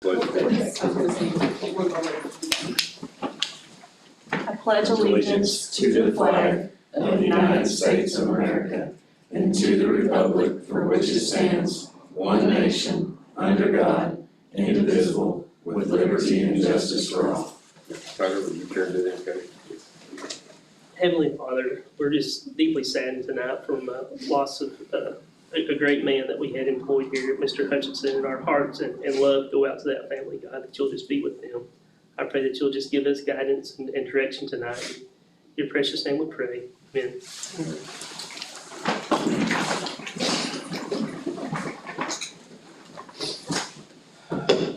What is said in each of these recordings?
I pledge allegiance to the flag of the United States of America and to the republic for which it stands, one nation, under God, indivisible, with liberty and justice for all. Tyler, would you care to do that, okay? Heavenly Father, we're just deeply saddened tonight from loss of a great man that we had employed here, Mr. Hutchinson, and our hearts and love go out to that family, God, that you'll just be with them. I pray that you'll just give us guidance and direction tonight. In your precious name we pray. Amen.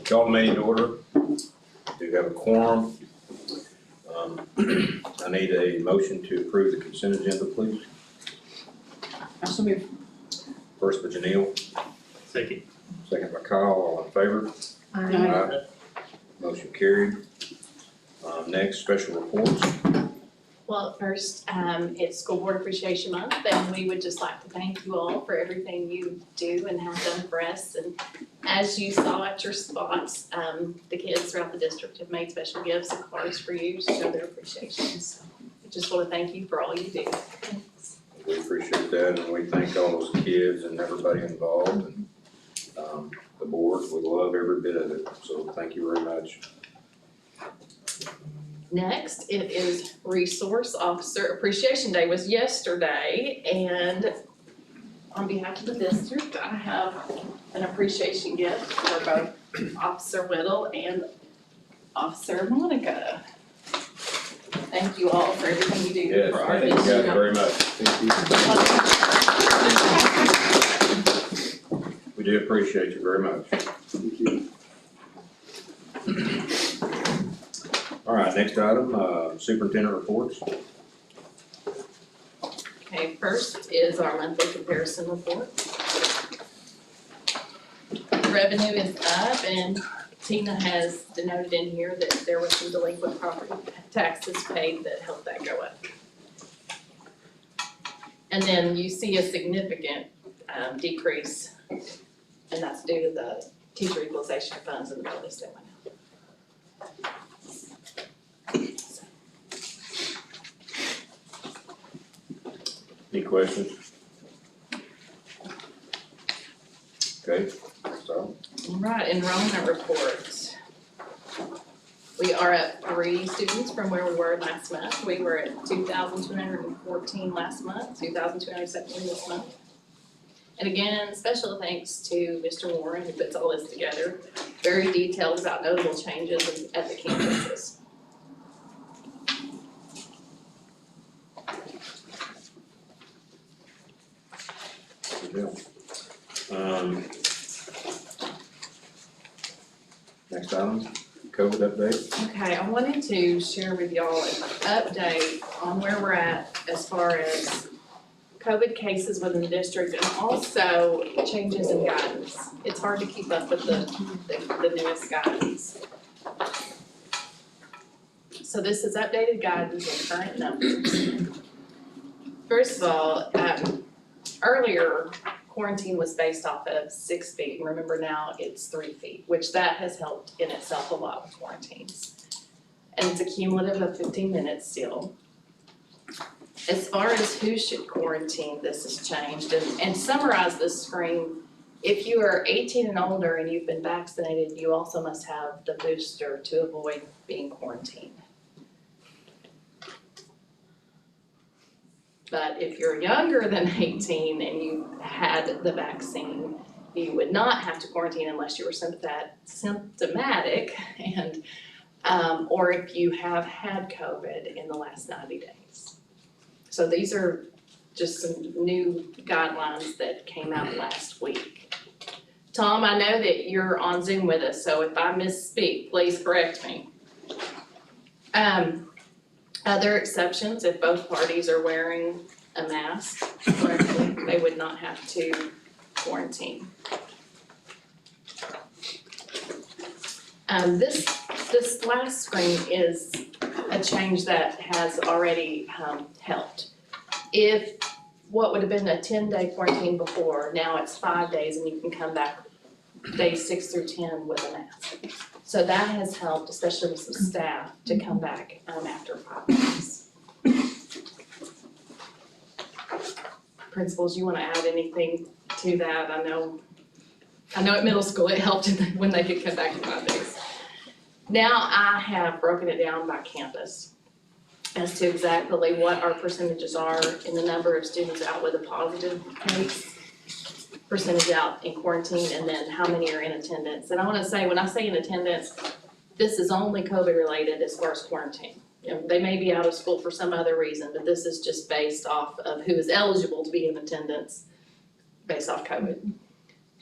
Call the meeting to order. Do have a quorum. I need a motion to approve the consent agenda, please. So moved. First by Janelle, Second. second by Kyle, all in favor? Aye. Motion carried. Next, special reports. Well, first, it's School Board Appreciation Month, and we would just like to thank you all for everything you do and have done for us. And as you saw at your spots, the kids throughout the district have made special gifts and cards for you to show their appreciation. So I just want to thank you for all you do. We appreciate that, and we thank all those kids and everybody involved, and the board. We love every bit of it, so thank you very much. Next, it is Resource Officer Appreciation Day was yesterday, and on behalf of the district, I have an appreciation gift for both Officer Whittle and Officer Monica. Thank you all for everything you do Yes, for our thank you guys district. very much. We do appreciate you very much. Thank you. All right, next item, superintendent reports. Okay, first is our monthly comparison report. Revenue is up, and Tina has denoted in here that there was some delinquent property taxes paid that helped that go up. And then you see a significant decrease, and that's due to the teacher equalization funds and the bonus that went out. Any questions? Okay, so, All right, enrollment reports. We are at 3 students from where we were last month. We were at 2,214 last month, 2,217 this month. And again, special thanks to Mr. Warren who puts all this together. Very detailed about notable changes at the campuses. good deal. Next item, COVID update. Okay, I wanted to share with y'all an update on where we're at as far as COVID cases within the district and also changes in guidance. It's hard to keep up with the newest guidance. So this is updated guidance and current numbers. First of all, earlier quarantine was based off of 6 feet, and remember now it's 3 feet, which that has helped in itself a lot with quarantines. And it's a cumulative of 15 minutes still. As far as who should quarantine, this has changed, and summarize this screen. If you are 18 and older and you've been vaccinated, you also must have the booster to avoid being quarantined. But if you're younger than 18 and you had the vaccine, you would not have to quarantine unless you were symptomatic and or if you have had COVID in the last 90 days. So these are just some new guidelines that came out last week. Tom, I know that you're on Zoom with us, so if I misspeak, please correct me. Other exceptions, if both parties are wearing a mask correctly, they would not have to quarantine. This last screen is a change that has already helped. If what would have been a 10-day quarantine before, now it's 5 days and you can come back days 6 through 10 with a mask. So that has helped, especially with some staff, to come back after 5 days. Principals, you wanna add anything to that? I know at middle school it helped when they could come back in 5 days. Now I have broken it down by campus as to exactly what our percentages are in the number of students out with a positive case, percentage out in quarantine, and then how many are in attendance. And I wanna say, when I say in attendance, this is only COVID related as far as quarantine. You know, they may be out of school for some other reason, but this is just based off of who is eligible to be in attendance based off COVID.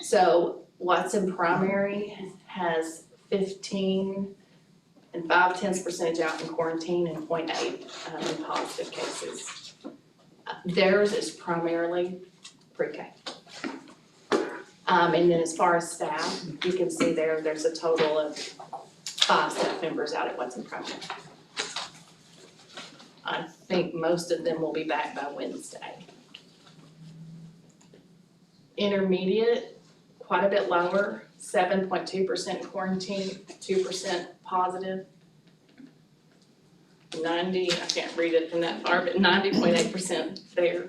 So Watson Primary has 15 and 5/10 percentage out in quarantine and 0.8 in positive cases. Theirs is primarily pre-K. And then as far as staff, you can see there's a total of 5 staff members out at Watson Primary. I think most of them will be back by Wednesday. Intermediate, quite a bit lower, 7.2% quarantine, 2% positive. 90, I can't read it from that far, but 90.8% there.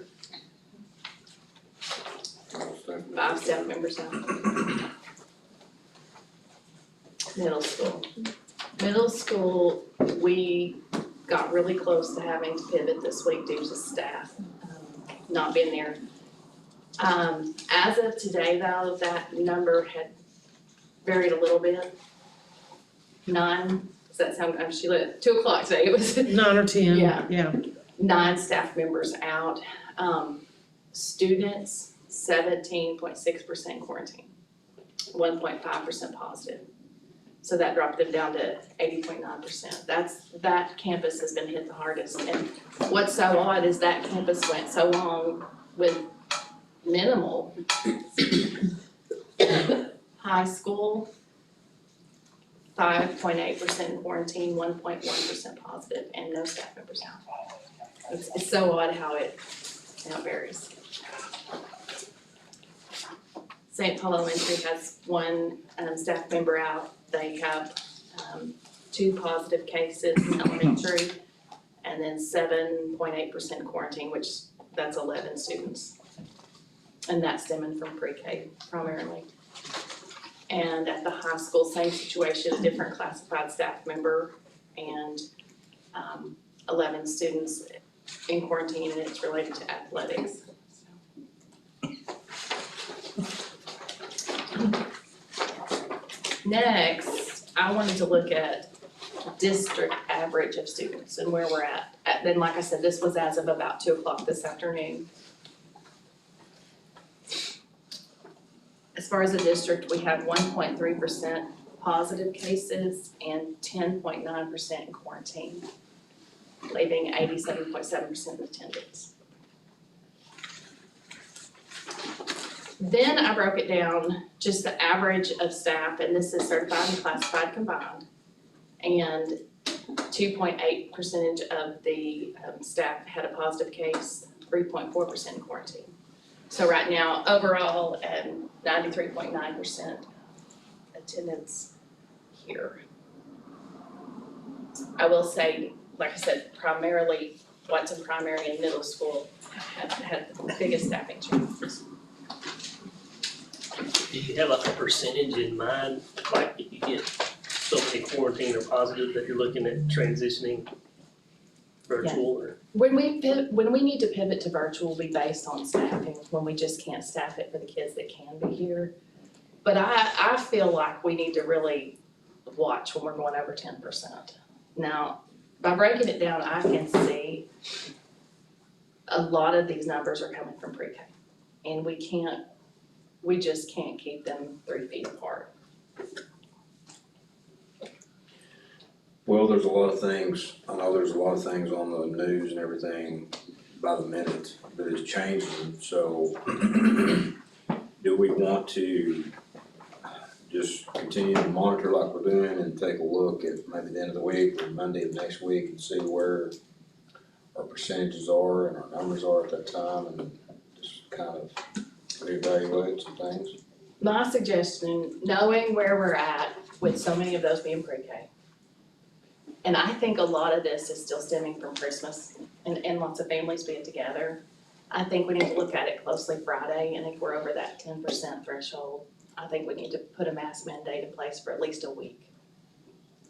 5 staff members out. Middle school, we got really close to having to pivot this week due to staff not being there. As of today though, that number had varied a little bit. 9, does that sound, Sheila, at 2 o'clock today, it was 9 or 10, Yeah. yeah. 9 staff members out. Students, 17.6% quarantine, 1.5% positive. So that dropped them down to 80.9%. That campus has been hit the hardest. And what's so odd is that campus went so long with minimal. High school, 5.8% in quarantine, 1.1% positive, and no staff members out. It's so odd how it varies. St. Paul Elementary has 1 staff member out. They have 2 positive cases in elementary, and then 7.8% quarantine, which that's 11 students. And that's stemming from pre-K primarily. And at the high school, same situation, a different classified staff member and 11 students in quarantine, and it's related to athletics. Next, I wanted to look at district average of students and where we're at. Then, like I said, this was as of about 2 o'clock this afternoon. As far as the district, we have 1.3% positive cases and 10.9% in quarantine, leaving 87.7% in attendance. Then I broke it down, just the average of staff, and this is certified and classified combined. And 2.8% of the staff had a positive case, 3.4% in quarantine. So right now, overall, at 93.9% attendance here. I will say, like I said, primarily Watson Primary and Middle School have had the biggest staffing challenges. Do you have a percentage in mind, like if you get so many quarantine or positive that you're looking at transitioning virtual or? When we need to pivot to virtual, we based on staffing, when we just can't staff it for the kids that can be here. But I feel like we need to really watch when we're going over 10%. Now, by breaking it down, I can see a lot of these numbers are coming from pre-K. And we just can't keep them 3 feet apart. Well, there's a lot of things, I know there's a lot of things on the news and everything by the minute that is changing, so do we want to just continue to monitor like we're doing and take a look at maybe the end of the week or Monday of next week and see where our percentages are and our numbers are at that time and just kind of reevaluate some things? My suggestion, knowing where we're at with so many of those being pre-K, and I think a lot of this is still stemming from Christmas and lots of families being together. I think we need to look at it closely Friday, and if we're over that 10% threshold, I think we need to put a mask mandate in place for at least a week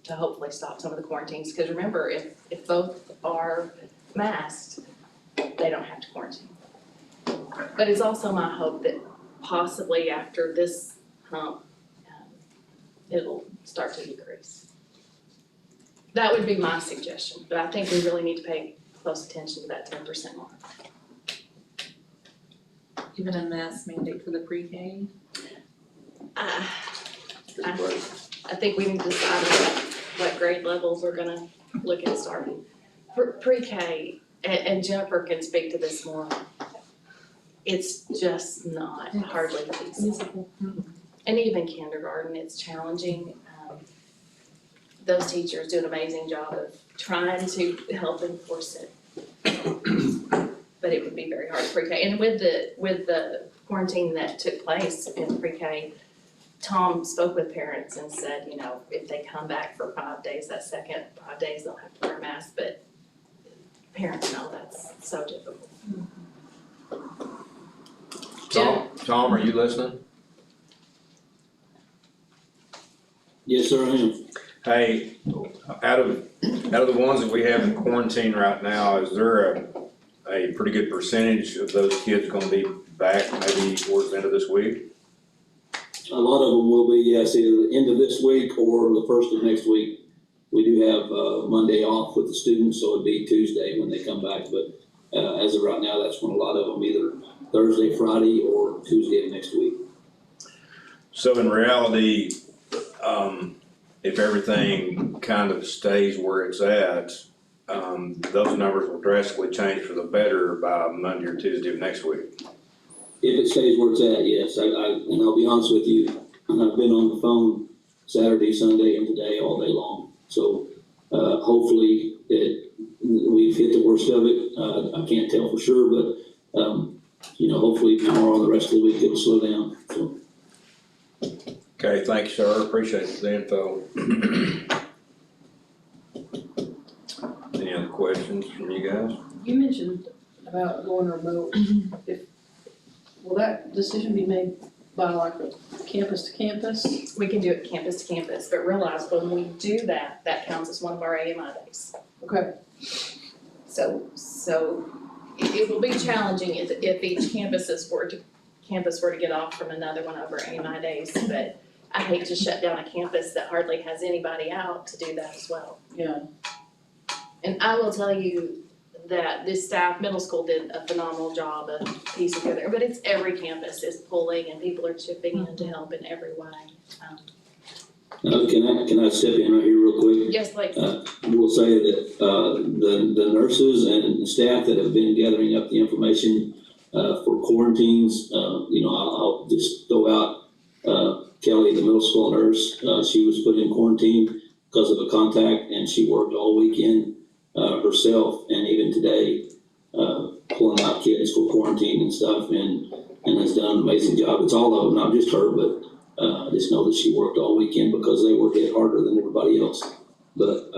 to hopefully stop some of the quarantines, because remember, if both are masked, they don't have to quarantine. But it's also my hope that possibly after this hump, it'll start to decrease. That would be my suggestion, but I think we really need to pay close attention to that 10% mark. Even a mask mandate for the pre-K? Good question. I think we need to decide what grade levels we're gonna look at starting. Pre-K, and Jennifer can speak to this more, it's just not hardly feasible. And even kindergarten, it's challenging. Those teachers do an amazing job of trying to help enforce it. But it would be very hard pre-K. And with the quarantine that took place in pre-K, Tom spoke with parents and said, you know, if they come back for 5 days, that second 5 days, they'll have to wear a mask, but parents know that's so difficult. Tom, are you listening? Yes, sir, I am. Hey, out of the ones that we have in quarantine right now, is there a pretty good percentage of those kids gonna be back maybe towards the end of this week? A lot of them will be, yes, either the end of this week or the first of next week. We do have Monday off with the students, so it'd be Tuesday when they come back. But as of right now, that's when a lot of them either Thursday, Friday, or Tuesday of next week. So in reality, if everything kind of stays where it's at, those numbers will drastically change for the better by Monday or Tuesday of next week. If it stays where it's at, yes. And I'll be honest with you, I've been on the phone Saturday, Sunday, and today all day long. So hopefully we've hit the worst of it. I can't tell for sure, but hopefully tomorrow and the rest of the week it'll slow down. So. Okay, thank you, sir. Appreciate the info. Any other questions from you guys? You mentioned about going remote. Will that decision be made by like a campus to campus? We can do it campus to campus, but realize when we do that, that counts as one of our AMI days. Okay. So it will be challenging if each campus were to get off from another one over AMI days, but I hate to shut down a campus that hardly has anybody out to do that as well. Yeah. And I will tell you that this staff, middle school, did a phenomenal job of piecing together, but it's every campus is pulling and people are chipping in to help in every way. Can I step in right here real quick? Yes, like, We'll say that the nurses and staff that have been gathering up the information for quarantines, I'll just throw out Kelly, the middle school nurse. She was put in quarantine because of a contact, and she worked all weekend herself, and even today pulling out kids for quarantine and stuff, and has done an amazing job. It's all of them, not just her, but I just know that she worked all weekend because they were hit harder than everybody else. But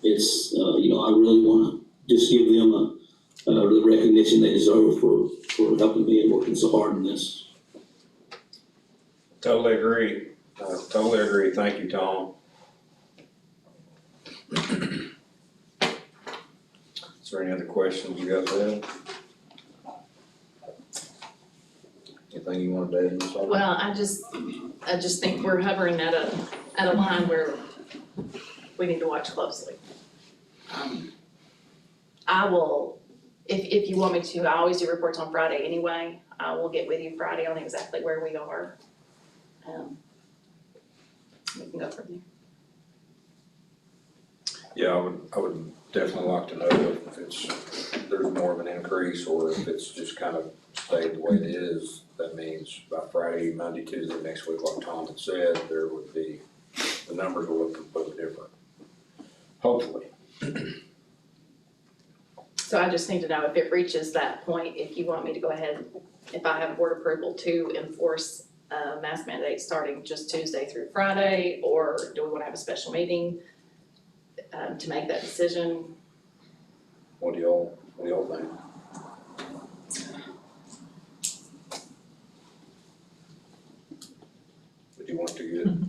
it's I really want to just give them the recognition they deserve for helping me and working so hard in this. Totally agree. Totally agree. Thank you, Tom. Is there any other questions you guys have? Anything you want to add, Ms. Harper? well, I just think we're hovering at a line where we need to watch closely. I will, if you want me to, I always do reports on Friday anyway. I will get with you Friday on exactly where we are. We can go from there. Yeah, I would definitely like to know if there's more of an increase or if it's just kind of stayed the way it is. That means by Friday, Monday, Tuesday, next week, like Tom had said, the numbers will look completely different. Hopefully. So I just need to know if it reaches that point, if you want me to go ahead, if I have board approval to enforce mask mandate starting just Tuesday through Friday, or do we wanna have a special meeting to make that decision? What do y'all think?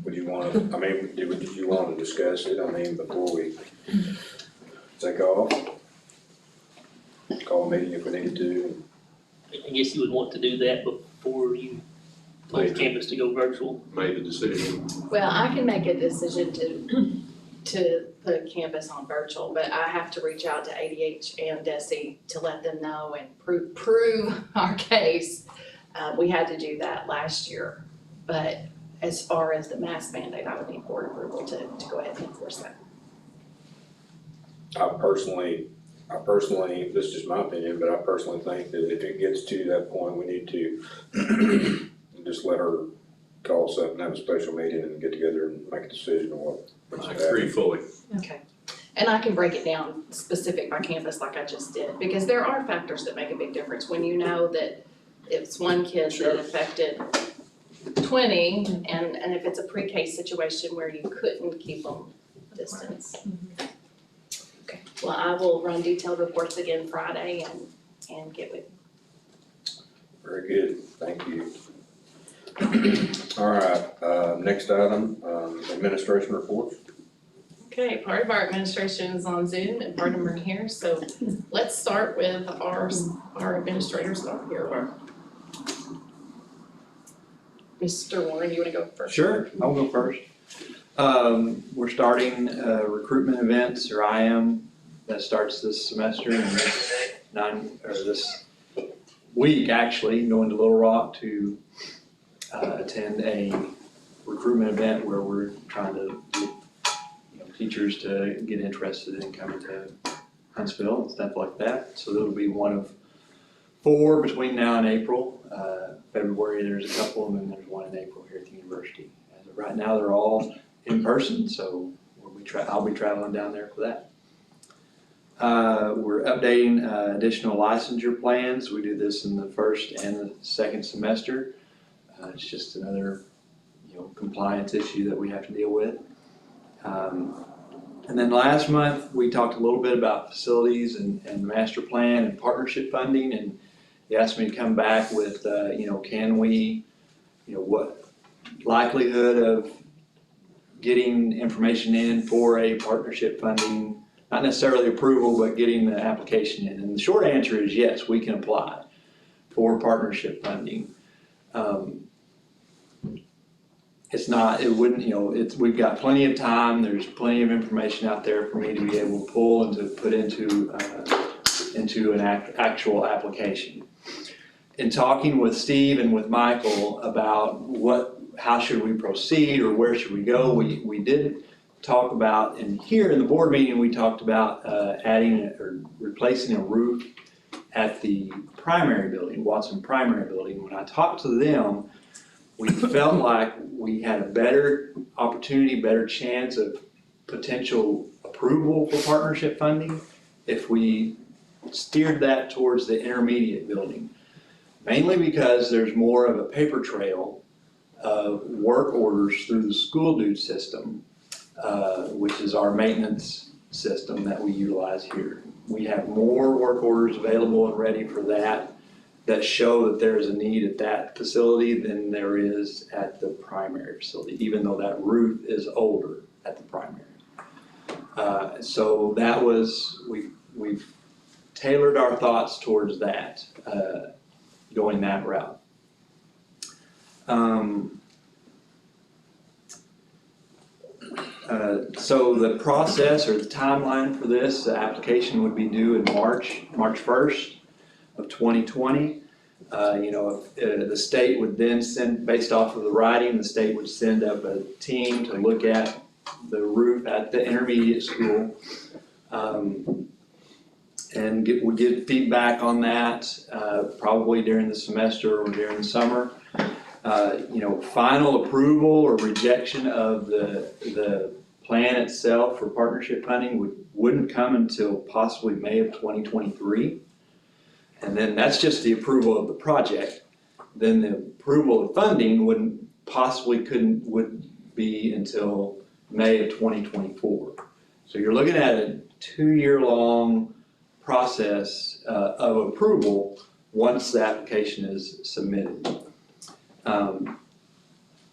Would you want I mean, would you want to discuss it, I mean, before we take off? Call a meeting if we need to. I guess you would want to do that before you told campus to go virtual. Made the decision. Well, I can make a decision to put campus on virtual, but I have to reach out to ADH and DESE to let them know and prove our case. We had to do that last year, but as far as the mask mandate, I would need board approval to go ahead and enforce that. I personally, this is just my opinion, but I personally think that if it gets to that point, we need to just let her call us up and have a special meeting and get together and make a decision on what. I agree fully. Okay. And I can break it down specific by campus like I just did, because there are factors that make a big difference when you know that it's one kid that affected 20, and if it's a pre-K situation where you couldn't keep them distance. Okay, well, I will run detailed reports again Friday and get with you. Very good, thank you. All right, next item, administration reports. Okay, part of our administration is on Zoom and part of them are here, so let's start with our administrators that are here. Mr. Warren, you wanna go first? Sure, I'll go first. We're starting recruitment events, or I am, that starts this semester and this week actually, going to Little Rock to attend a recruitment event where we're trying to get teachers to get interested in coming to Huntsville and stuff like that. So that'll be one of 4 between now and April. February, there's a couple, and then there's one in April here at the university. As of right now, they're all in person, so I'll be traveling down there for that. We're updating additional licensure plans. We do this in the first and the second semester. It's just another, compliance issue that we have to deal with. And then last month, we talked a little bit about facilities and master plan and partnership funding, and he asked me to come back with, can we, what likelihood of getting information in for a partnership funding, not necessarily approval, but getting the application in. And the short answer is yes, we can apply for partnership funding. We've got plenty of time, there's plenty of information out there for me to be able to pull and to put into an actual application. In talking with Steve and with Michael about how should we proceed or where should we go, we did talk about, and here in the board meeting, we talked about adding or replacing a roof at the primary building, Watson Primary Building. When I talked to them, we felt like we had a better opportunity, better chance of potential approval for partnership funding if we steered that towards the intermediate building. Mainly because there's more of a paper trail of work orders through the school dude system, which is our maintenance system that we utilize here. We have more work orders available and ready for that show that there's a need at that facility than there is at the primary facility, even though that roof is older at the primary. So that was, we've tailored our thoughts towards that, going that route. So the process or the timeline for this, the application would be due in March 1st of 2020. The state would then send, based off of the writing, the state would send up a team to look at the roof at the intermediate school. And would get feedback on that probably during the semester or during the summer. Final approval or rejection of the plan itself for partnership funding wouldn't come until possibly May of 2023. And then that's just the approval of the project. Then the approval of funding would be until May of 2024. So you're looking at a 2-year-long process of approval once the application is submitted.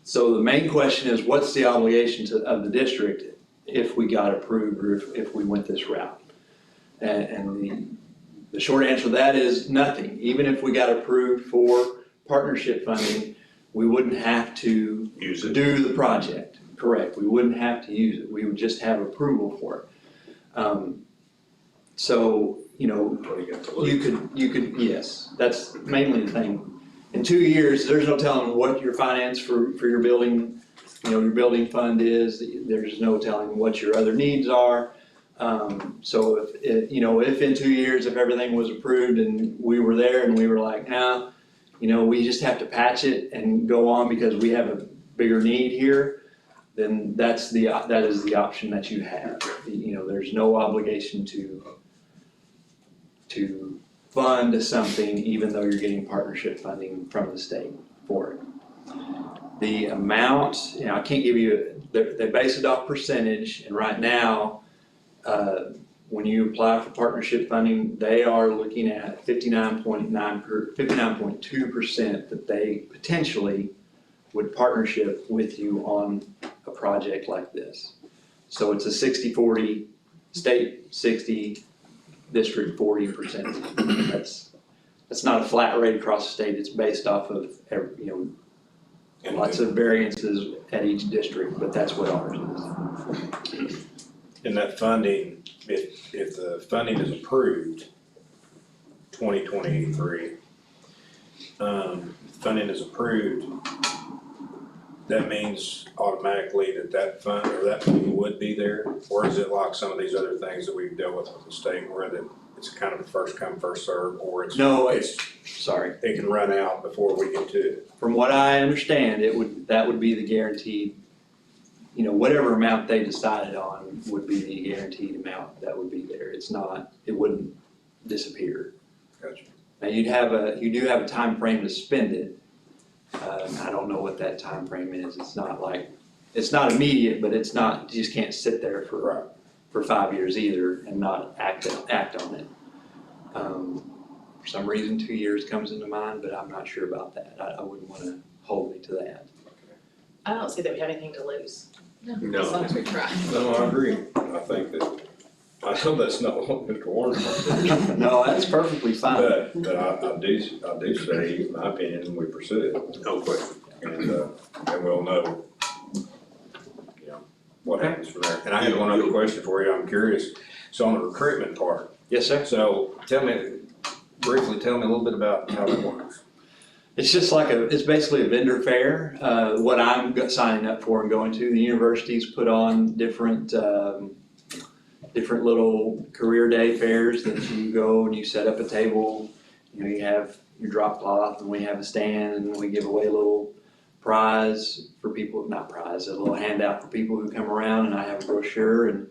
So the main question is, what's the obligation of the district if we got approved or if we went this route? And the short answer to that is nothing. Even if we got approved for partnership funding, we wouldn't have to Use it. do the project. Correct, we wouldn't have to use it, we would just have approval for it. So, you know, What do you got to lose? you could, yes, that's mainly the thing. In 2 years, there's no telling what your finance for your building, you know, your building fund is, there's no telling what your other needs are. So if in 2 years, if everything was approved and we were there and we were like, nah, you know, we just have to patch it and go on because we have a bigger need here, then that is the option that you have. You know, there's no obligation to fund something even though you're getting partnership funding from the state for it. The amount, you know, I can't give you, they base it off percentage, and right now, when you apply for partnership funding, they are looking at 59.2% that they potentially would partnership with you on a project like this. So it's a 60-40, state 60, district 40%. That's not a flat rate across the state. It's based off of lots of variances at each district, but that's what ours is. In that funding, if the funding is approved, 2023, funding is approved, that means automatically that fund or that money would be there? Or is it like some of these other things that we've dealt with the state where it's kind of a first come, first serve, or it can run out before we get to it? From what I understand, that would be the guaranteed, you know, whatever amount they decided on would be the guaranteed amount that would be there. It wouldn't disappear. Gotcha. Now you do have a time frame to spend it. I don't know what that time frame is. It's not immediate, but it's not, you just can't sit there for 5 years either and not act on it. For some reason, 2 years comes into mind, but I'm not sure about that. I wouldn't want to hold me to that. I don't see that we have anything to lose, as No, long as we try. no, I agree. I think that, I know that's not what Mr. Warren wants. No, that's perfectly fine. But I do say, in my opinion, we pursue it. No question. And we'll know, you know, what happens from there. And I have one other question for you. I'm curious. So on the recruitment part. Yes, sir. So briefly tell me a little bit about how that works. It's just it's basically a vendor fair. What I'm signing up for and going to, the universities put on different little career day fairs that you go and you set up a table. You know, you have your drop cloth and we have a stand and we give away a little prize for people, not prize, a little handout for people who come around, and I have a brochure, and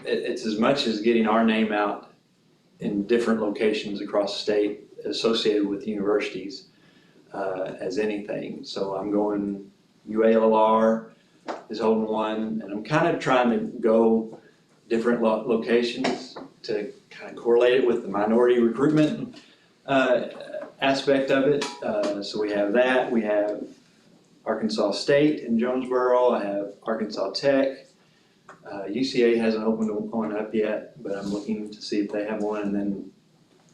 it's as much as getting our name out in different locations across the state associated with universities as anything. So I'm going, UALR is holding one, and I'm kind of trying to go different locations to kind of correlate it with the minority recruitment aspect of it. So we have that, we have Arkansas State in Jonesboro, I have Arkansas Tech. UCA hasn't opened one up yet, but I'm looking to see if they have one, and then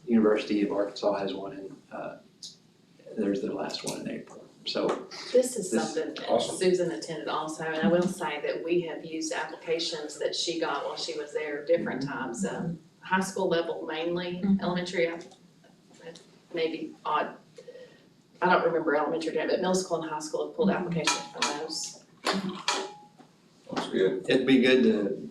University of Arkansas has one, and there's their last one in April. So This is something that awesome. Susan attended also, and I will say that we have used applications that she got while she was there different times, high school level mainly, elementary, maybe odd. I don't remember elementary, but middle school and high school have pulled applications from those. That's good.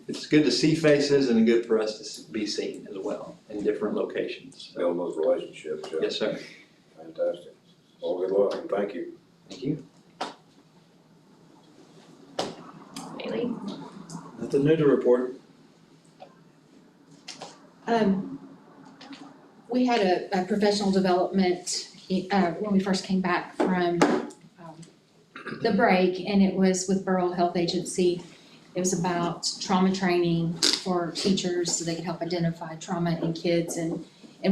it's good to see faces and good for us to be seen as well in different locations. So, Build those relationships. Yeah. yes, sir. Fantastic. Well, good luck and thank you. Thank you. Haley? Nothing new to report. We had a professional development when we first came back from the break, and it was with Borough Health Agency. It was about trauma training for teachers so they could help identify trauma in kids and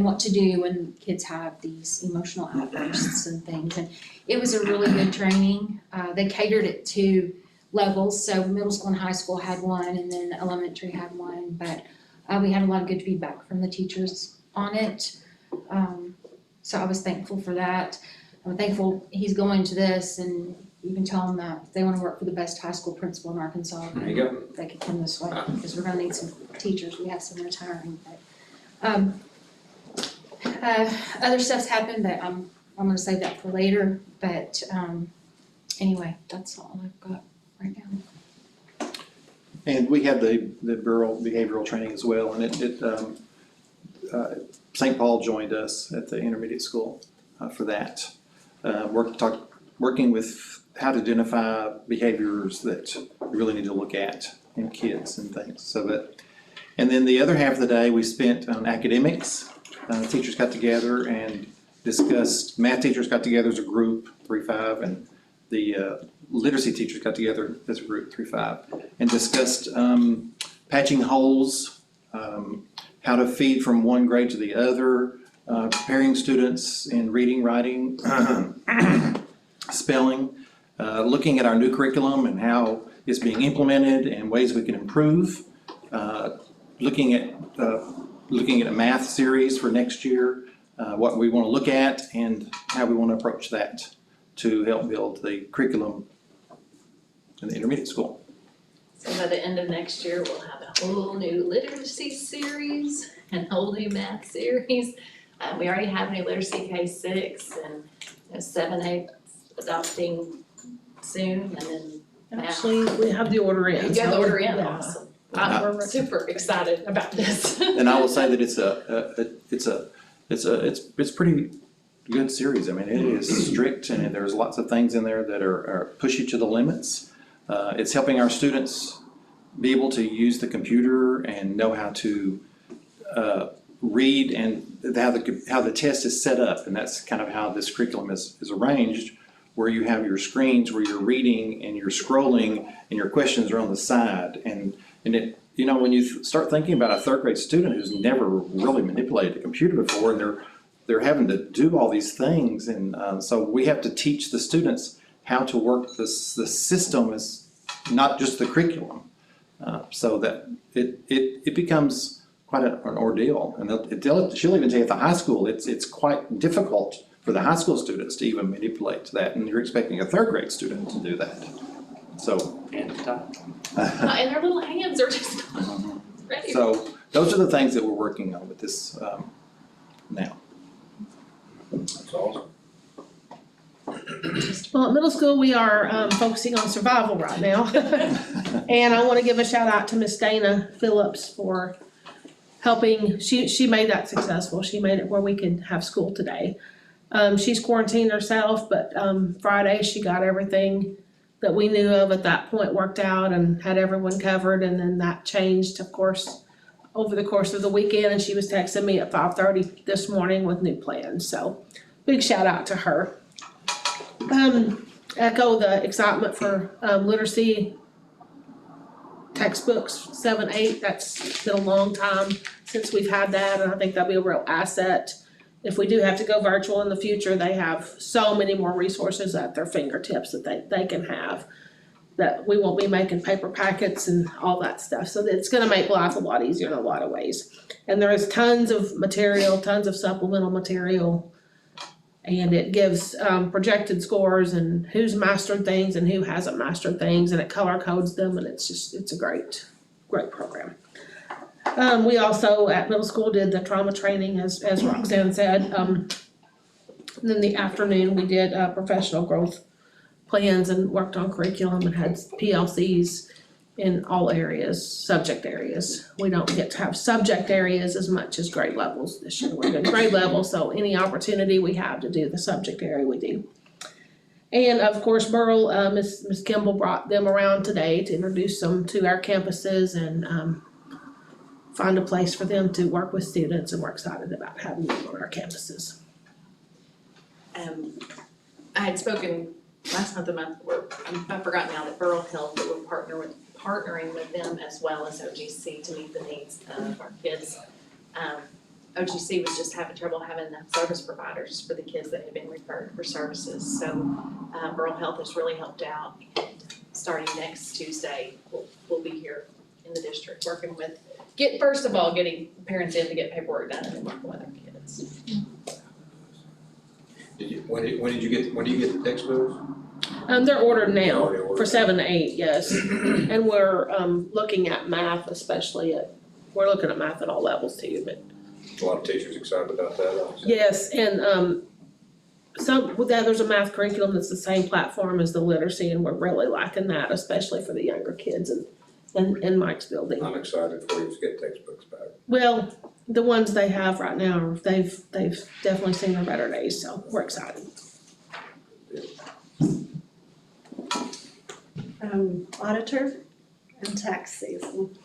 what to do when kids have these emotional outbursts and things. And it was a really good training. They catered it to levels, so middle school and high school had one, and then elementary had one, but we had a lot of good feedback from the teachers on it. So I was thankful for that. I'm thankful he's going to this, and you can tell them that if they wanna work for the best high school principal in Arkansas, There you go. they could come this way, because we're gonna need some teachers, we have some retiring, but, other stuff's happened, but I'm gonna save that for later, but, anyway, that's all I've got right now. And we had the rural behavioral training as well, and St. Paul joined us at the intermediate school for that. Working with how to identify behaviors that we really need to look at in kids and things. And then the other half of the day we spent on academics. Teachers got together and discussed, math teachers got together as a group, 3-5, and the literacy teachers got together as a group, 3-5, and discussed patching holes, how to feed from one grade to the other, preparing students in reading, writing, spelling, looking at our new curriculum and how it's being implemented and ways we can improve, looking at a math series for next year, what we want to look at and how we want to approach that to help build the curriculum in the intermediate school. So by the end of next year, we'll have a whole new literacy series and a whole new math series. We already have new literacy K-6 and 7-8 adopting soon, and then math. Actually, we have the order in. You got the order in, Yeah. awesome. I'm super excited about this. And I will say that it's pretty good series. I mean, it is strict and there's lots of things in there that are push you to the limits. It's helping our students be able to use the computer and know how to read and how the test is set up, and that's kind of how this curriculum is arranged, where you have your screens where you're reading and you're scrolling and your questions are on the side, and it, you know, when you start thinking about a third grade student who's never really manipulated a computer before, and they're having to do all these things, and so we have to teach the students how to work the system, is not just the curriculum, so that it becomes quite an ordeal. And she'll even tell you at the high school, it's quite difficult for the high school students to even manipulate that, and you're expecting a third grade student to do that. So. And And their little hands are just ready. So those are the things that we're working on with this now. That's awesome. Well, at middle school, we are focusing on survival right now. And I want to give a shout out to Miss Dana Phillips for helping. She made that successful. She made it where we could have school today. She's quarantined herself, but Friday she got everything that we knew of at that point worked out and had everyone covered, and then that changed, of course, over the course of the weekend, and she was texting me at 5:30 this morning with new plans, so big shout out to her. Echo the excitement for literacy textbooks, 7-8, that's been a long time since we've had that, and I think that'll be a real asset. If we do have to go virtual in the future, they have so many more resources at their fingertips that they can have, that we won't be making paper packets and all that stuff. So it's gonna make life a lot easier in a lot of ways. And there is tons of material, tons of supplemental material. And it gives projected scores and who's mastered things and who hasn't mastered things, and it color codes them, and it's a great program. We also at middle school did the trauma training, as Roxanne said. And then the afternoon we did professional growth plans and worked on curriculum and had PLCs in all areas, subject areas. We don't get to have subject areas as much as grade levels this year. We're doing grade level, so any opportunity we have to do the subject area, we do. And of course, Burl, Miss Kimball brought them around today to introduce them to our campuses and find a place for them to work with students, and we're excited about having them on our campuses. I had spoken last month, the month before, I forgot now that Borough Health, that we're partnering with them as well as OGC to meet the needs of our kids. OGC was just having trouble having enough service providers for the kids that had been referred for services. So Borough Health has really helped out, and starting next Tuesday, we'll be here in the district working with, first of all, getting parents in to get paperwork done and then working with our kids. When do you get the textbooks? They're ordered now Already ordered. for 7 to 8, yes. And we're, looking at math, we're looking at math at all levels too, but. A lot of teachers excited about that. Yes, and, there's a math curriculum that's the same platform as the literacy, and we're really liking that, especially for the younger kids in Mike's building. I'm excited for you to get textbooks back. Well, the ones they have right now, they've definitely seen their better days, so we're excited. Auditor and tax season.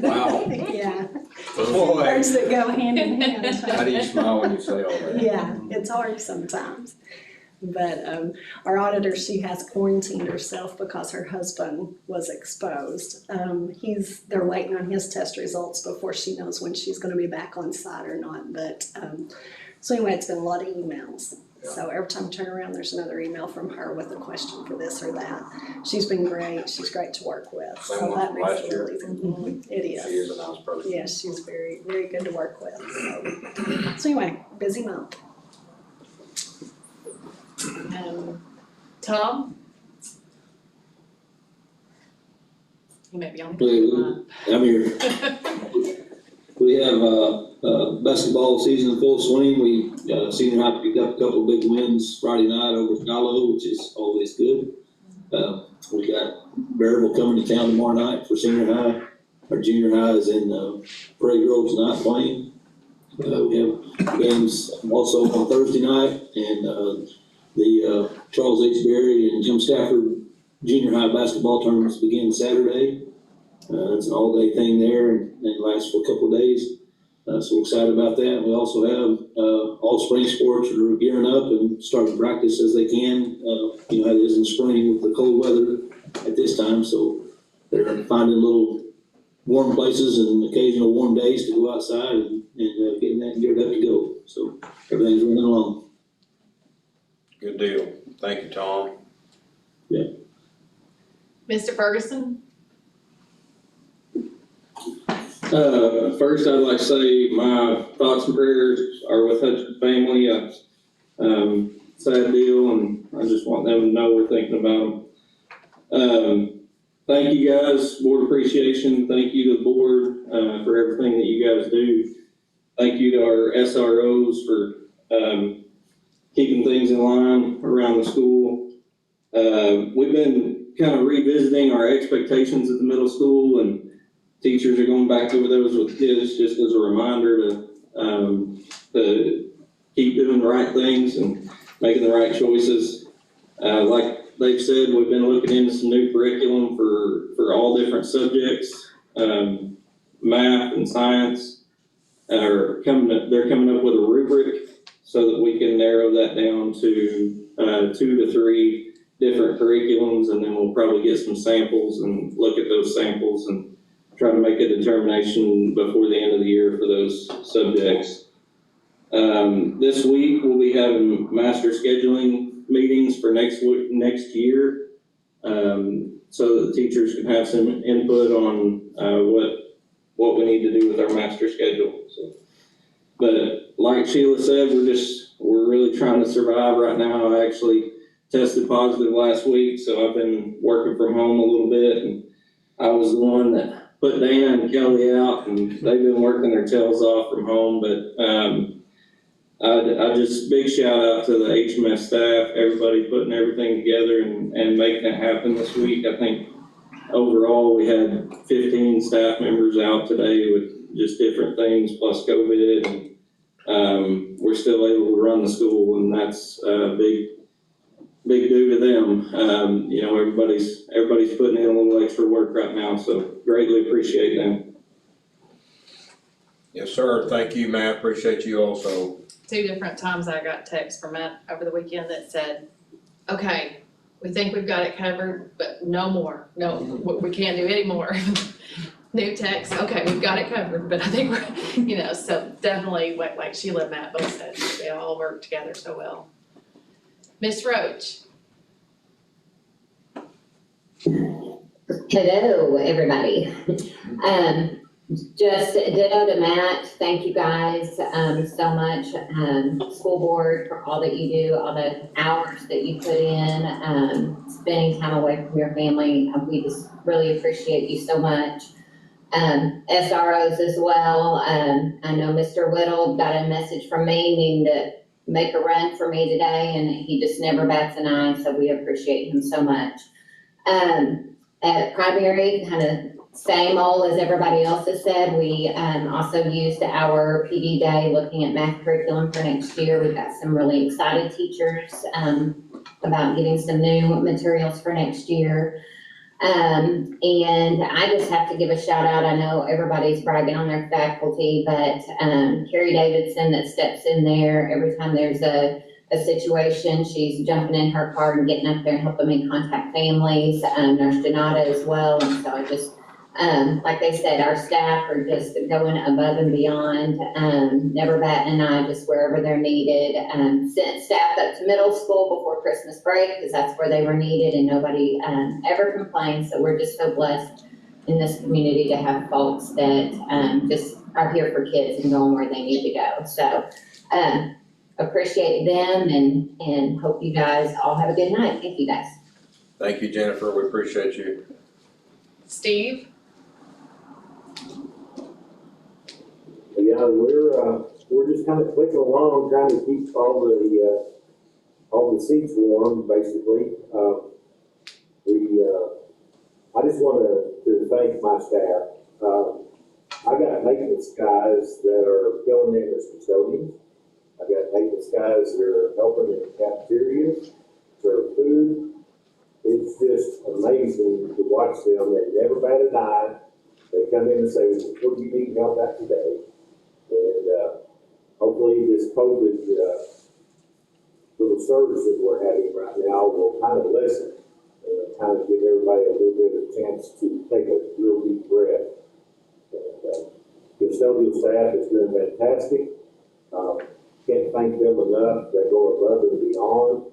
Wow. Yeah, Boy, words that go hand in hand. how do you smile when you say all that? Yeah, it's hard sometimes. But our auditor, she has quarantined herself because her husband was exposed. They're waiting on his test results before she knows when she's gonna be back on site or not. But, so anyway, it's been a lot of emails. So every time I turn around, there's another email from her with a question for this or that. She's been great. She's great to work with. Same So one that from makes last it year. really good. It is. She is a nice person. Yes, she's very, very good to work with. So anyway, busy month. Tom? You may be on the I'm here. We have, basketball season in full swing. We, senior high picked up a couple of big wins Friday night over Scalo, which is always good. We got Bearville coming to town tomorrow night for senior high. Our junior high is in, Prairie Grove tonight playing. We have games also on Thursday night, and, the Charles H. Berry and Jim Stafford junior high basketball tournaments begin Saturday. It's an all-day thing there, and it lasts for a couple of days. So we're excited about that. We also have all spring sports that are gearing up and starting to practice as they can. You know how it is in spring with the cold weather at this time, so they're finding little warm places and occasional warm days to go outside and getting that geared up to go. So everything's running along. Good deal. Thank you, Tom. Mr. Ferguson? First, I'd like to say my thoughts and prayers are with Hutchins family. Sad deal, and I just want them to know we're thinking about them. Thank you guys, board appreciation. Thank you to the board for everything that you guys do. Thank you to our SROs for keeping things in line around the school. We've been kind of revisiting our expectations at the middle school, and teachers are going back over those with kids just as a reminder to keep doing the right things and making the right choices. Like they've said, we've been looking into some new curriculum for all different subjects. Math and science they're coming up with a rubric so that we can narrow that down to 2 to 3 different curriculums, and then we'll probably get some samples and look at those samples and try to make a determination before the end of the year for those subjects. This week, we'll be having master scheduling meetings for next year, so that the teachers can have some input on what we need to do with our master schedule. So, but like Sheila said, we're really trying to survive right now. I actually tested positive last week, so I've been working from home a little bit, and I was the one that put Dana and Kelly out, and they've been working their tails off from home. But I just big shout out to the HMS staff, everybody putting everything together and making it happen this week. I think overall we had 15 staff members out today with just different things plus COVID, and we're still able to run the school, and that's a big due to them. You know, everybody's putting in a little extra work right now, so greatly appreciate them. Yes, sir. Thank you, Matt. Appreciate you also. 2 different times I got text from Matt over the weekend that said, okay, we think we've got it covered, but no more. No, we can't do any more. New text, okay, we've got it covered, but I think we're, so definitely, like Sheila and Matt both said, they all work together so well. Ms. Roach? Hello, everybody. Just ditto to Matt, thank you guys, so much, school board for all that you do, all the hours that you put in, spending time away from your family. We just really appreciate you so much. SROs as well. I know Mr. Whittle got a message from me needing to make a run for me today, and he just never bats an eye, so we appreciate him so much. At primary, kind of same old as everybody else has said. We also used our PD day looking at math curriculum for next year. We've got some really excited teachers about getting some new materials for next year. And I just have to give a shout out. I know everybody's bragging on their faculty, but Carrie Davidson that steps in there every time there's a situation, she's jumping in her car and getting up there and helping me contact families. Nurse Donata as well. And so I just, like they said, our staff are just going above and beyond, never batting an eye, just wherever they're needed. Sent staff up to middle school before Christmas break because that's where they were needed, and nobody ever complained. So we're just so blessed in this community to have folks that just are here for kids and going where they need to go. So appreciate them and hope you guys all have a good night. Thank you guys. Thank you, Jennifer. We appreciate you. Steve? Yeah, we're just kind of clicking along, trying to keep all the seats warm, basically. I just want to thank my staff. I got maintenance guys that are filling in as custodians. I got maintenance guys that are helping in the cafeterias, serve food. It's just amazing to watch them. They never bat an eye. They come in and say, what do you need help at today? And hopefully this COVID little service that we're having right now will kind of lessen and kind of give everybody a little bit of a chance to take a real deep breath. And the custodial staff is doing fantastic. Can't thank them enough. They go above and beyond.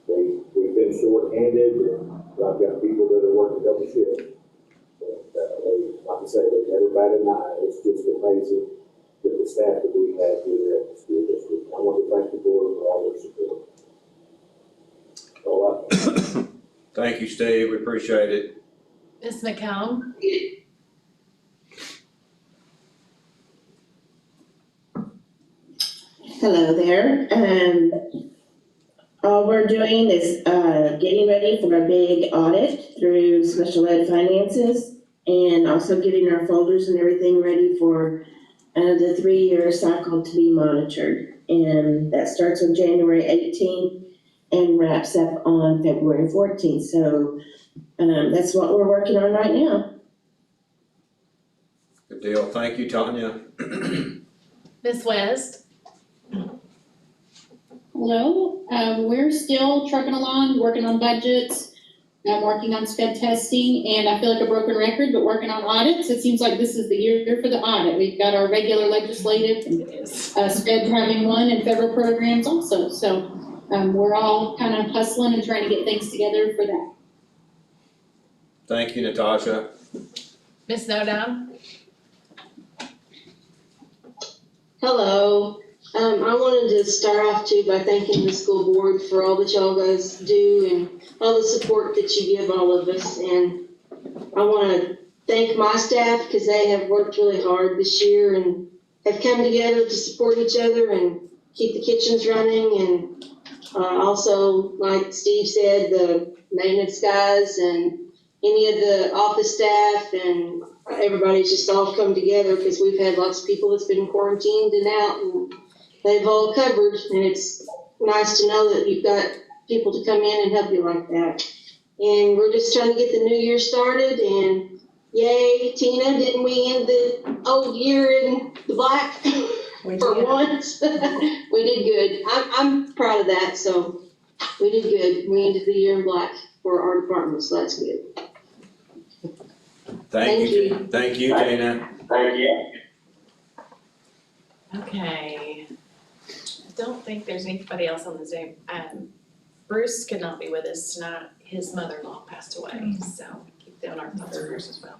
We've been short-handed, and I've got people that are working double shift. Like I say, they never bat an eye. It's just amazing that the staff that we have here at the school district. I want to thank the board for all their support. Thank you, Steve. We appreciate it. Ms. McComb? Hello there. All we're doing is getting ready for a big audit through special ed finances and also getting our folders and everything ready for the 3-year cycle to be monitored. And that starts on January 18th and wraps up on February 14th. So that's what we're working on right now. Good deal. Thank you, Tanya. Ms. West? Hello, we're still trucking along, working on budgets. I'm working on sped testing, and I feel like a broken record, but working on audits. It seems like this is the year for the audit. We've got our regular legislative, sped having one, and federal programs also. So we're all kind of hustling and trying to get things together for that. Thank you, Natasha. Ms. Snowdown? Hello. I wanted to start off too by thanking the school board for all that y'all guys do and all the support that you give all of us. And I want to thank my staff because they have worked really hard this year and have come together to support each other and keep the kitchens running. And also, like Steve said, the maintenance guys and any of the office staff and everybody's just all come together because we've had lots of people that's been quarantined and out, and they've all covered, and it's nice to know that you've got people to come in and help you like that. And we're just trying to get the new year started, and yay, Tina, didn't we end the old year in the black We for did. once. We did good. I'm proud of that, so we did good. We ended the year in black for our department, so that's good. Thank you, Tina. Thank you. Okay. I don't think there's anybody else on the Zoom. Bruce could not be with us tonight. His mother-in-law passed away, so keep that on our thoughts and prayers as well.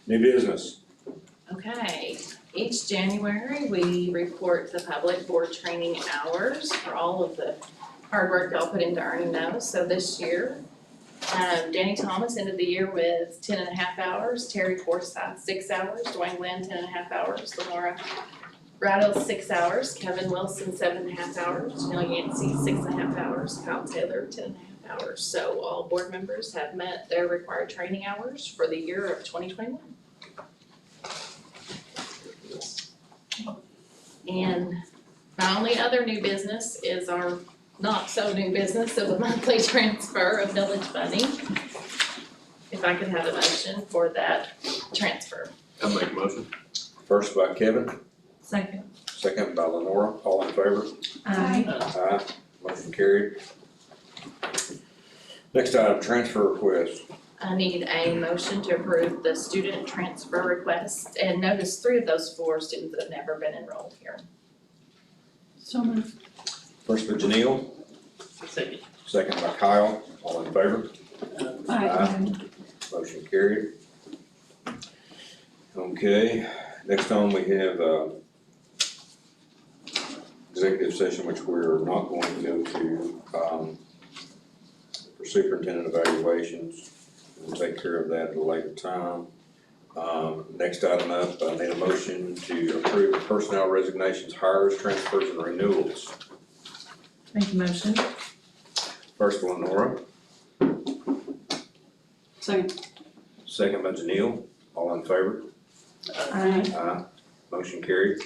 New business. Okay, each January, we report the public board training hours for all of the hard work y'all put into earning those. So this year, Danny Thomas ended the year with 10.5 hours, Terry Forsyth 6 hours, Dwayne Lynn 10.5 hours, Lenora Rattle 6 hours, Kevin Wilson 7.5 hours, Neil Yancey 6.5 hours, Kyle Taylor 10.5 hours. So all board members have met their required training hours for the year of 2021. And my only other new business is our not so new business of the monthly transfer of village funding. If I could have a motion for that transfer. I'll make a motion. First by Kevin, Second. second by Lenora, all in favor? Aye. Aye, motion carried. Next item, transfer request. I need a motion to approve the student transfer request, and notice 3 of those 4 students that have never been enrolled here. So moved. First by Janelle, Second. second by Kyle, all in favor? Aye. Motion carried. Okay, next on we have, executive session, which we're not going to go to, for superintendent evaluations. We'll take care of that at a later time. Next item up, I need a motion to approve personnel resignations, hires, transfers, and renewals. Make a motion. First one, Nora, Second. second by Janelle, all in favor? Aye. Aye, motion carried.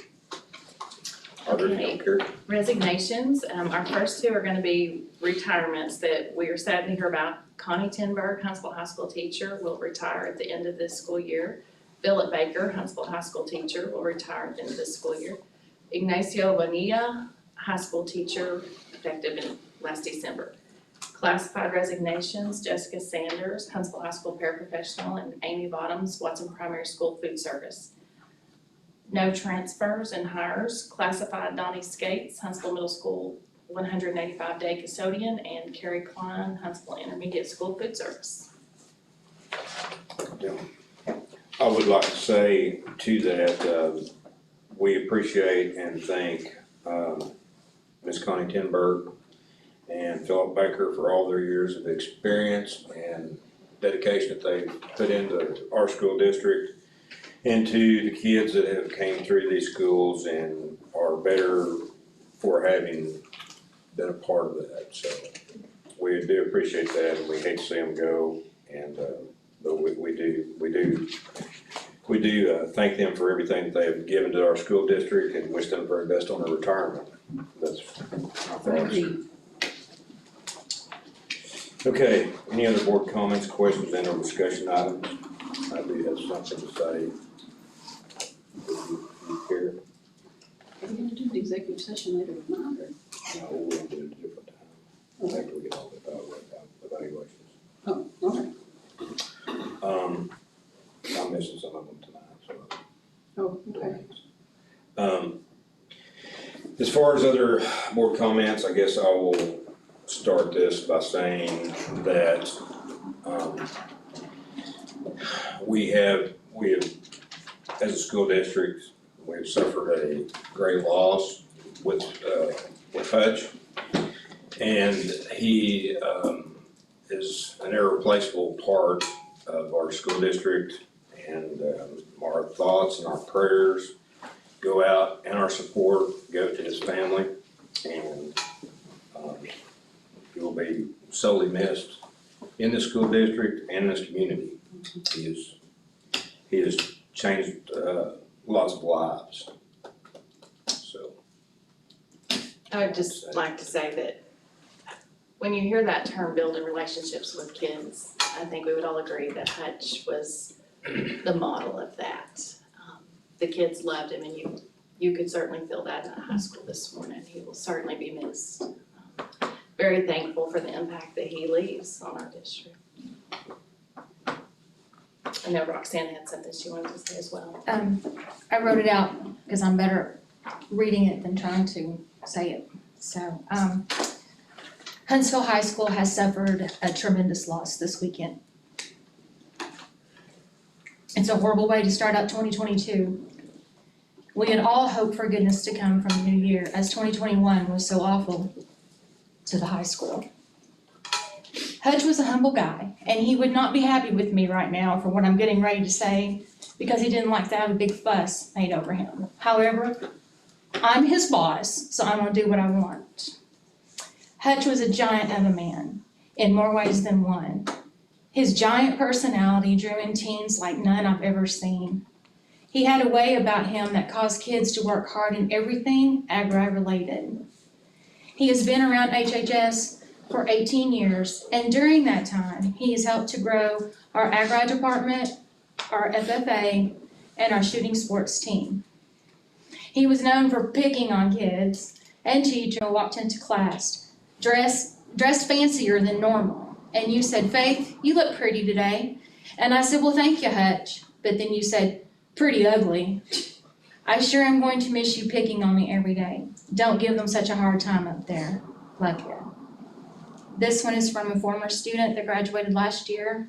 Others don't care. Resignations, our first 2 are gonna be retirements that we are sad to hear about. Connie Tinberg, Huntsville High School teacher, will retire at the end of this school year. Philip Baker, Huntsville High School teacher, will retire at the end of this school year. Ignacio Bonilla, high school teacher, effective in last December. Classified resignations, Jessica Sanders, Huntsville High School paraprofessional, and Amy Bottoms, Watson Primary School food service. No transfers and hires, classified Donnie Skates, Huntsville Middle School 185-day custodian, and Carrie Klein, Huntsville Intermediate School food service. I would like to say to that, we appreciate and thank, Ms. Connie Tinberg and Philip Baker for all their years of experience and dedication that they've put into our school district and to the kids that have came through these schools and are better for having been a part of that. So we do appreciate that, and we hate to see them go, and, but we do thank them for everything that they have given to our school district and wish them the very best on their retirement. That's my thoughts. Okay, any other board comments, questions, and or discussion items? I do have something to say. You care? Are we gonna do the executive session later tonight, or? No, we'll do it at a different time, after we get all the evaluations. Oh, all right. I'm missing some of them tonight, so. Oh, okay. As far as other board comments, I guess I will start this by saying that, we have, as a school district, we have suffered a great loss with Hutch. And he, is an irreplaceable part of our school district, and, our thoughts and our prayers go out, and our support go to his family, and, he will be sorely missed in the school district and in this community. He has changed, lots of lives, so. I would just like to say that when you hear that term, building relationships with kids, I think we would all agree that Hutch was the model of that. The kids loved him, and you could certainly feel that in high school this morning. He will certainly be missed. Very thankful for the impact that he leaves on our district. I know Roxanne had something she wanted to say as well. I wrote it out because I'm better at reading it than trying to say it. So, Huntsville High School has suffered a tremendous loss this weekend. It's a horrible way to start out 2022. We had all hoped for goodness to come from the new year, as 2021 was so awful to the high school. Hutch was a humble guy, and he would not be happy with me right now for what I'm getting ready to say, because he didn't like to have a big fuss made over him. However, I'm his boss, so I'm gonna do what I want. Hutch was a giant of a man, in more ways than one. His giant personality drew in teens like none I've ever seen. He had a way about him that caused kids to work hard in everything agri-related. He has been around HHS for 18 years, and during that time, he has helped to grow our agri department, our FFA, and our shooting sports team. He was known for picking on kids and teachers who walked into class, dressed fancier than normal. And you said, "Faith, you look pretty today." And I said, "Well, thank you, Hutch." But then you said, "Pretty ugly." I sure am going to miss you picking on me every day. Don't give them such a hard time up there. Love you. This one is from a former student that graduated last year.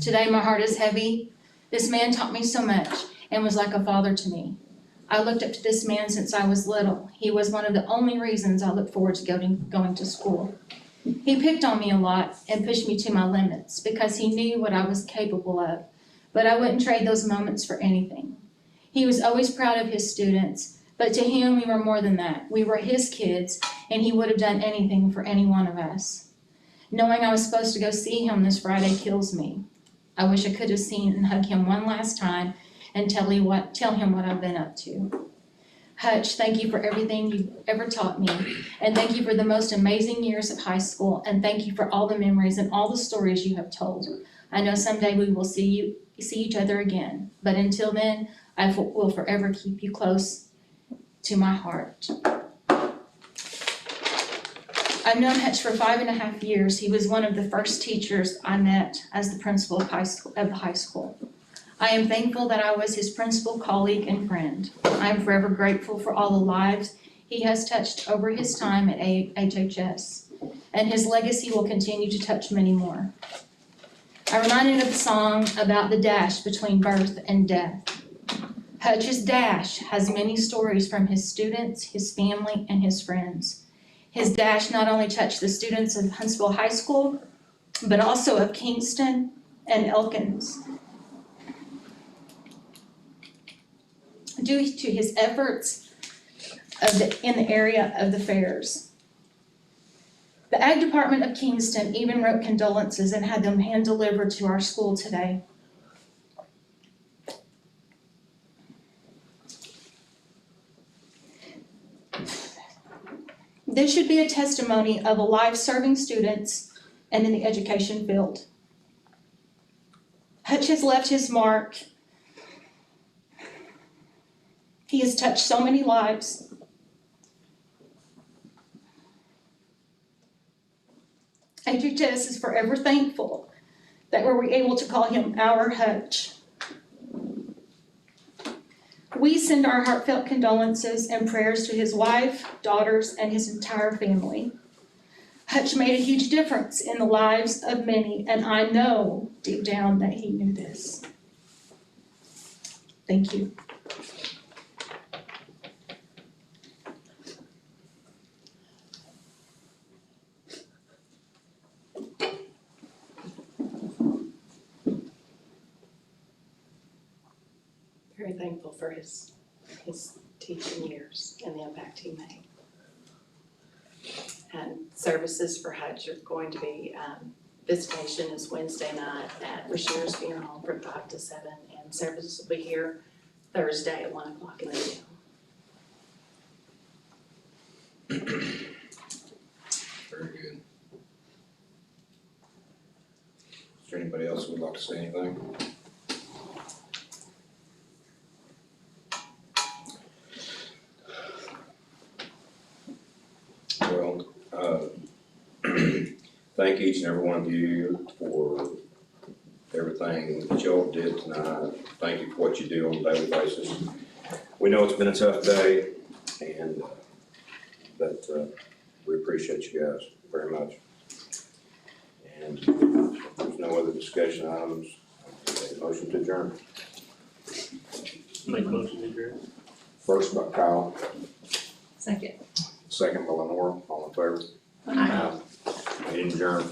Today my heart is heavy. This man taught me so much and was like a father to me. I looked up to this man since I was little. He was one of the only reasons I look forward to going to school. He picked on me a lot and pushed me to my limits because he knew what I was capable of, but I wouldn't trade those moments for anything. He was always proud of his students, but to him we were more than that. We were his kids, and he would have done anything for any one of us. Knowing I was supposed to go see him this Friday kills me. I wish I could have seen and hug him one last time and tell him what I've been up to. Hutch, thank you for everything you've ever taught me, and thank you for the most amazing years of high school, and thank you for all the memories and all the stories you have told. I know someday we will see each other again, but until then, I will forever keep you close to my heart. I've known Hutch for 5.5 years. He was one of the first teachers I met as the principal of the high school. I am thankful that I was his principal, colleague, and friend. I am forever grateful for all the lives he has touched over his time at HHS, and his legacy will continue to touch many more. I'm reminded of the song about the dash between birth and death. Hutch's dash has many stories from his students, his family, and his friends. His dash not only touched the students of Huntsville High School, but also of Kingston and Elkins. Due to his efforts in the area of the fairs. The Ag Department of Kingston even wrote condolences and had them hand-delivered to our school today. This should be a testimony of a life serving students and in the education field. Hutch has left his mark. He has touched so many lives. HHS is forever thankful that we were able to call him our Hutch. We send our heartfelt condolences and prayers to his wife, daughters, and his entire family. Hutch made a huge difference in the lives of many, and I know deep down that he knew this. Thank you. Very thankful for his teaching years and the impact he made. And services for Hutch are going to be, visitation is Wednesday night at Bashir's Funeral Home from 5 to 7, and services will be here Thursday at 1 o'clock in the AM. Very good. there anybody else who would like to say anything? Well, thank each and every one of you for everything that y'all did tonight. Thank you for what you do on a daily basis. We know it's been a tough day, and but we appreciate you guys very much. And if there's no other discussion items, motion to adjourn. Make a motion to adjourn. First by Kyle, Second. second by Lenore, all in favor? Aye. Meeting adjourned.